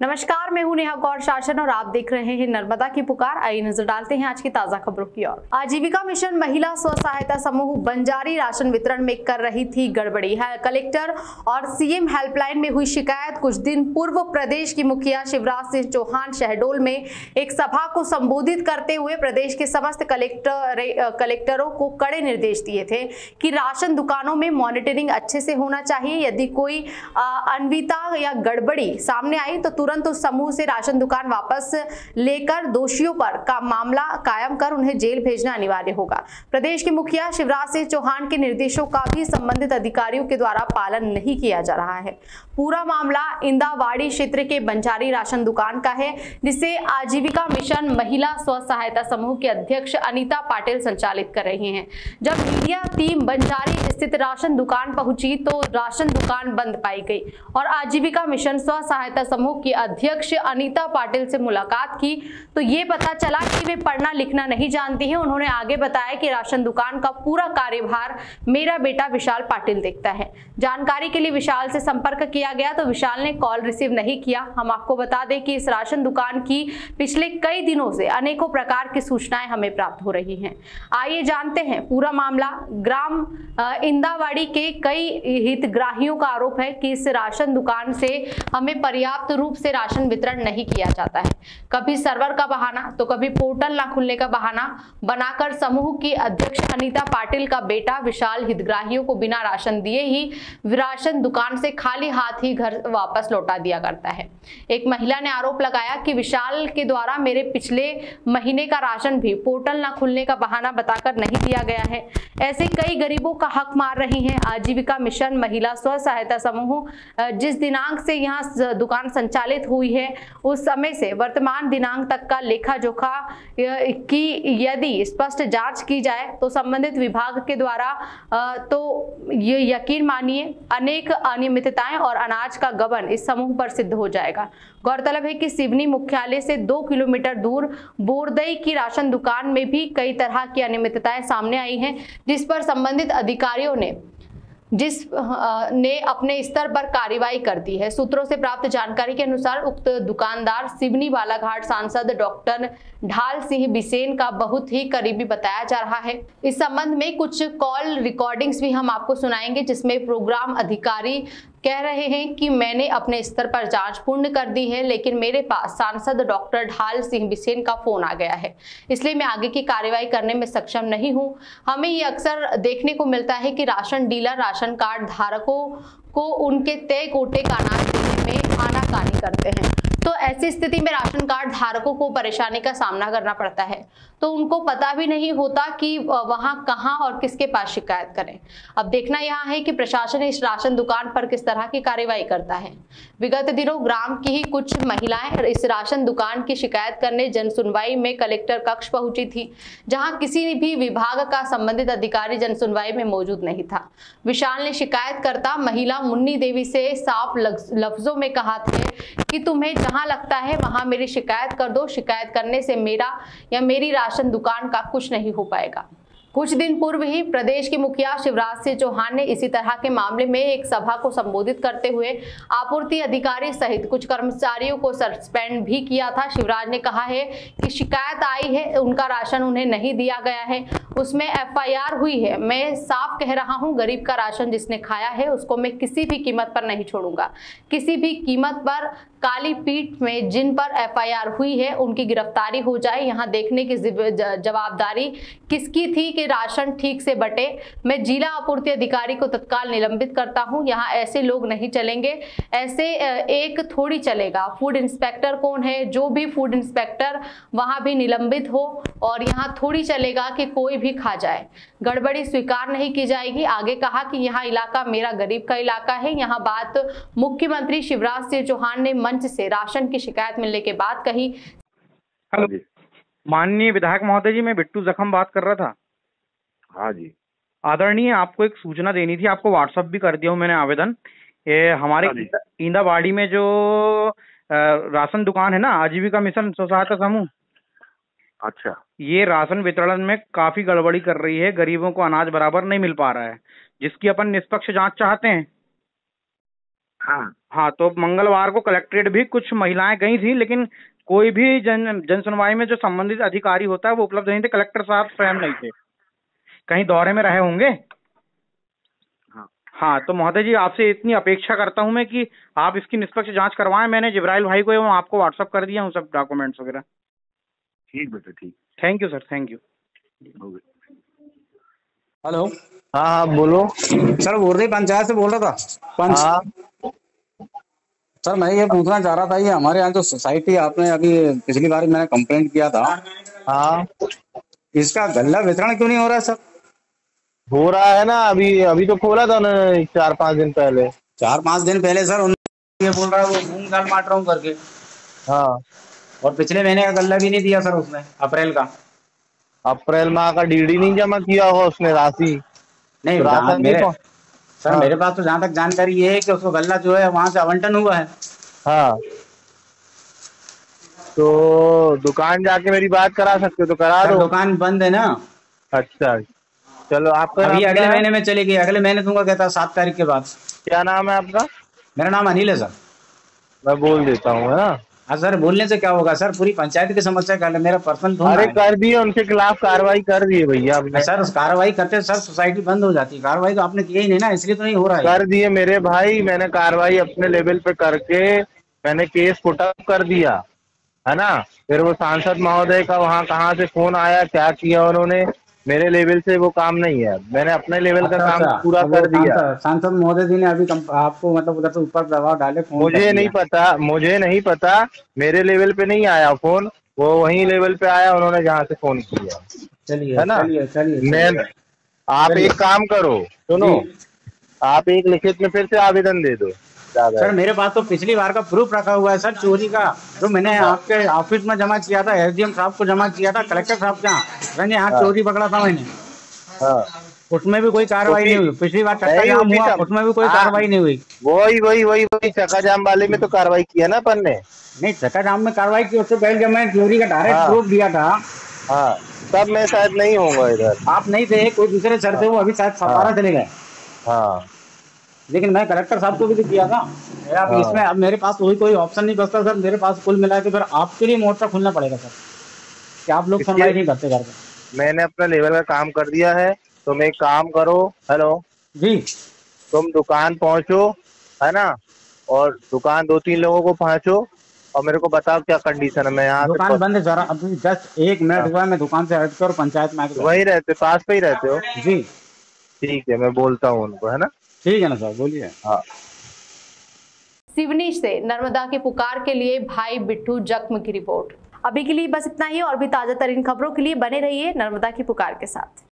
नमस्कार, मैं हूं नेहा गौर शासन और आप देख रहे हैं नर्मदा की पुकार। आइए नजर डालते हैं आज की ताजा खबरों की ओर। आजीविका मिशन महिला स्व सहायता समूह बंजारी राशन वितरण में कर रही थी गड़बड़ी है। कलेक्टर और सीएम हेल्पलाइन में हुई शिकायत। कुछ दिन पूर्व प्रदेश की मुखिया शिवराज सिंह चौहान शहडोल में एक सभा को संबोधित करते हुए प्रदेश के समस्त कलेक्टरों को कड़े निर्देश दिए थे कि राशन दुकानों में मॉनिटरिंग अच्छे से होना चाहिए। यदि कोई अनियमितता या गड़बड़ी सामने आई तो तुरंत उस समूह से राशन दुकान वापस लेकर दोषियों पर का मामला कायम कर उन्हें जेल भेजना अनिवार्य होगा। प्रदेश के मुखिया शिवराज सिंह चौहान के निर्देशों का भी संबंधित अधिकारियों के द्वारा पालन नहीं किया जा रहा है। पूरा मामला इंदावाड़ी क्षेत्र के बंजारी राशन दुकान का है, जिसे आजीविका मिशन महिला स्व सहायता समूह के अध्यक्ष अनीता पाटिल संचालित कर रही हैं। जब मीडिया टीम बंजारी स्थित राशन दुकान पहुंची तो राशन दुकान बंद पाई गई और आजीविका मिशन स्व सहायता समूह की अध्यक्ष अनीता पाटिल से मुलाकात की तो ये पता चला कि वे पढ़ना लिखना नहीं जानती हैं। उन्होंने आगे बताया कि राशन दुकान का पूरा कार्यभार मेरा बेटा विशाल पाटिल देखता है। जानकारी के लिए विशाल से संपर्क किया गया तो विशाल ने कॉल रिसीव नहीं किया। हम आपको बता दें कि इस राशन दुकान की पिछले कई दिनों से अनेकों प्रकार की सूचनाएं हमें प्राप्त हो रही हैं। आइए जानते हैं पूरा मामला। ग्राम इंदावाड़ी के कई हितग्राहियों का आरोप है कि इस राशन दुकान से हमें पर्याप्त रूप से राशन वितरण नहीं किया जाता है। कभी सर्वर का बहाना तो कभी पोर्टल ना खुलने का बहाना बनाकर समूह की अध्यक्ष अनीता पाटिल का बेटा विशाल हितग्राहियों को बिना राशन दिए ही राशन दुकान से खाली हाथ ही घर वापस लौटा दिया करता है। एक महिला ने आरोप लगाया कि विशाल के द्वारा मेरे पिछले महीने का राशन भी पोर्टल ना खुलने का बहाना बताकर नहीं दिया गया है। ऐसे कई गरीबों का हक मार रही हैं। आजीविका मिशन महिला स्व सहायता समूह जिस दिनांक से यहाँ दुकान संचालित हुई है उस समय से वर्तमान दिनांक तक का लेखा जोखा की यदि स्पष्ट जांच की जाए तो संबंधित विभाग के द्वारा तो ये यकीन मानिए अनेक अनियमितताएं और अनाज का गबन इस समूह पर सिद्ध हो जाएगा। गौरतलब है कि सिवनी मुख्यालय से 2 किलोमीटर दूर बोरदई की राशन दुकान में भी कई तरह की अनियमितताएं सामने आई हैं, जिस पर संबंधित अधिकारियों ने अपने स्तर पर कार्रवाई कर दी है। सूत्रों से प्राप्त जानकारी के अनुसार उक्त दुकानदार सिवनी बालाघाट सांसद डॉक्टर ढाल सिंह बिसेन का बहुत ही करीबी बताया जा रहा है। इस संबंध में कुछ कॉल रिकॉर्डिंग्स भी हम आपको सुनाएंगे, जिसमें प्रोग्राम अधिकारी कह रहे हैं कि मैंने अपने स्तर पर जांच पूर्ण कर दी है, लेकिन मेरे पास सांसद डॉक्टर ढाल सिंह बिसेन का फोन आ गया है, इसलिए मैं आगे की कार्रवाई करने में सक्षम नहीं हूं। हमें ये अक्सर देखने को मिलता है कि राशन डीलर राशन कार्ड धारकों को उनके तय कोटे का अनाज देने में आनाकानी करते हैं, तो ऐसी स्थिति में राशन कार्ड धारकों को परेशानी का सामना करना पड़ता है, तो उनको पता भी नहीं होता कि वहां कहां और किसके पास शिकायत करें। अब देखना यहां है कि प्रशासन इस राशन दुकान पर किस तरह की कार्रवाई करता है। विगत दिनों ग्राम की ही कुछ महिलाएं इस राशन दुकान की शिकायत करने जन सुनवाई में कलेक्टर कक्ष पहुंची थी, जहां किसी भी विभाग का संबंधित अधिकारी जन सुनवाई में मौजूद नहीं था। विशाल ने शिकायतकर्ता महिला मुन्नी देवी से साफ लफ्जों में कहा था कि तुम्हें जहां लगता है वहां मेरी शिकायत कर दो, शिकायत करने से मेरा या मेरी राशन दुकान का कुछ नहीं हो पाएगा। कुछ दिन पूर्व ही प्रदेश के मुखिया शिवराज सिंह चौहान ने इसी तरह के मामले में एक सभा को संबोधित करते हुए आपूर्ति अधिकारी सहित कुछ कर्मचारियों को सस्पेंड भी किया था। शिवराज ने कहा है कि शिकायत आई है, उनका राशन उन्हें नहीं दिया गया है, उसमें एफआईआर हुई है। मैं साफ कह रहा हूं, गरीब का राशन जिसने खाया है उसको मैं किसी भी कीमत पर नहीं छोड़ूंगा। किसी भी कीमत पर काली पीठ में जिन पर एफआईआर हुई है उनकी गिरफ्तारी हो जाए। यहाँ देखने की जवाबदारी किसकी थी कि राशन ठीक से बटे। मैं जिला आपूर्ति अधिकारी को तत्काल निलंबित करता हूं। यहाँ ऐसे लोग नहीं चलेंगे, ऐसे एक थोड़ी चलेगा। फूड इंस्पेक्टर कौन है? जो भी फूड इंस्पेक्टर वहां भी निलंबित हो, और यहाँ थोड़ी चलेगा कि कोई भी खा जाए। गड़बड़ी स्वीकार नहीं की जाएगी। आगे कहा कि यहाँ इलाका मेरा गरीब का इलाका है। यहाँ बात मुख्यमंत्री शिवराज सिंह चौहान ने मंच से राशन की शिकायत मिलने के बाद कही। हेलो माननीय विधायक महोदय जी, मैं बिट्टू जखम बात कर रहा था। हाँ जी आदरणीय, आपको एक सूचना देनी थी, आपको व्हाट्सएप भी कर दिया हूँ मैंने आवेदन। ये हमारे इंदावाड़ी में जो राशन दुकान है ना, आजीविका मिशन स्व सहायता समूह, अच्छा, ये राशन वितरण में काफी गड़बड़ी कर रही है। गरीबों को अनाज बराबर नहीं मिल पा रहा है, जिसकी अपन निष्पक्ष जांच चाहते हैं। हाँ हाँ, तो मंगलवार को कलेक्ट्रेट भी कुछ महिलाएं गई थी, लेकिन कोई भी जन सुनवाई में जो संबंधित अधिकारी होता है वो उपलब्ध नहीं थे। कलेक्टर साहब स्वयं नहीं थे, कहीं दौरे में रहे होंगे। हाँ हाँ, तो महोदय जी आपसे इतनी अपेक्षा करता हूं मैं कि आप इसकी निष्पक्ष जांच करवाएं। मैंने जिब्राइल भाई को एवं आपको व्हाट्सअप कर दिया हूँ सब डॉक्यूमेंट्स वगैरह। ठीक बेटा, ठीक। Thank you sir, thank you. हो गए। हेलो। हाँ हाँ बोलो। सर बोर्दी पंचायत से बोल रहा था। हाँ सर मैं ये पूछना चाह रहा था, ये हमारे यहाँ जो सोसाइटी आपने अभी पिछली बार मैंने कंप्लेंट किया था, हाँ इसका गल्ला वितरण क्यों नहीं हो रहा है सर? हो रहा है ना, अभी अभी तो खोला था उन्होंने 4-5 दिन पहले। 4-5 दिन पहले सर उन्होंने ये बोल रहा है वो मूंग दाल बांट रहा हूँ करके, हाँ और पिछले महीने का गल्ला भी नहीं दिया सर उसने, अप्रैल का। अप्रैल माह का डीडी नहीं जमा किया होगा उसने राशि। नहीं तो राशन मेरे नहीं सर हाँ। मेरे पास तो जहाँ तक जानकारी ये है कि उसको गल्ला जो है वहां से आवंटन हुआ है। हाँ तो दुकान जाके मेरी बात करा सकते हो तो करा सर दो। दुकान बंद है ना, अच्छा चलो, आपका अभी नाम अगले क्या है? महीने में चलेगी, अगले महीने दूंगा कहता 7 तारीख के बाद। क्या नाम है आपका? मेरा नाम अनिल है सर। मैं बोल देता हूँ, है ना। हाँ सर, बोलने से क्या होगा सर, पूरी पंचायत की समस्या का मेरा पर्सनल थोड़ा अरे है। कर दिए, उनके खिलाफ कार्रवाई कर दिए भैया आपने। सर उस कार्रवाई करते सर सोसाइटी बंद हो जाती है, कार्रवाई तो आपने किया ही नहीं ना, इसलिए तो नहीं हो रहा है। कर दिए मेरे भाई, मैंने कार्रवाई अपने लेवल पे करके मैंने केस पुट अप कर दिया, है ना। फिर वो सांसद महोदय का वहाँ कहाँ से फोन आया, क्या किया उन्होंने, मेरे लेवल से वो काम नहीं है। मैंने अपने लेवल का काम पूरा तो वो कर दिया। सांसद महोदय जी ने अभी आपको मतलब उधर से ऊपर दबाव डाले, फोन कर मुझे दिया। मुझे नहीं पता, मेरे लेवल पे नहीं आया फोन, वो वही लेवल पे आया, उन्होंने जहाँ से फोन किया, चलिए है ना। चलिए चलिए मैं आप चलिए। एक काम करो, सुनो, जी। आप एक लिखित में फिर से आवेदन दे दो। सर मेरे पास तो पिछली बार का प्रूफ रखा हुआ है सर, चोरी का, जो मैंने आपके ऑफिस में जमा किया था, एसडीएम साहब को जमा किया था, कलेक्टर साहब के यहाँ हाँ। चोरी पकड़ा था मैंने, हाँ उसमें भी कोई कार्रवाई नहीं हुई। पिछली बार चक्का जाम हुआ, उसमें भी कोई कार्रवाई नहीं हुई। वही चक्का जाम वाले में तो कार्रवाई किया ना अपन ने। नहीं, चक्का जाम में कार्रवाई की, उससे पहले जब मैं चोरी का डायरेक्ट हाँ। प्रूफ दिया था, हाँ तब मैं शायद नहीं होऊंगा इधर। आप नहीं थे, कोई दूसरे सर थे, वो अभी शायद सतारा चले गए। हाँ लेकिन मैं कलेक्टर साहब को भी तो किया था। अब हाँ। इसमें अब मेरे पास कोई ऑप्शन नहीं बचता सर, मेरे पास कुल मिला के फिर आपके लिए मोर्चा खुलना पड़ेगा सर, कि आप लोग सुनवाई नहीं करते करके। मैंने अपना लेवल का काम कर दिया है, तुम एक काम करो, हेलो जी, तुम दुकान पहुंचो, है ना, और दुकान 2-3 लोगों को पहुंचो और मेरे को बताओ क्या कंडीशन है। मैं यहाँ दुकान बंद है सर, अभी जस्ट 1 मिनट हुआ है, मैं दुकान से हट कर पंचायत में आके। वहीं रहते, पास पे ही रहते हो? जी ठीक है, मैं बोलता हूँ उनको, है ना। ठीक है ना सर, बोलिए। हाँ सिवनी से नर्मदा की पुकार के लिए भाई बिट्टू जख्म की रिपोर्ट। अभी के लिए बस इतना ही, और भी ताजा तरीन खबरों के लिए बने रहिए नर्मदा की पुकार के साथ।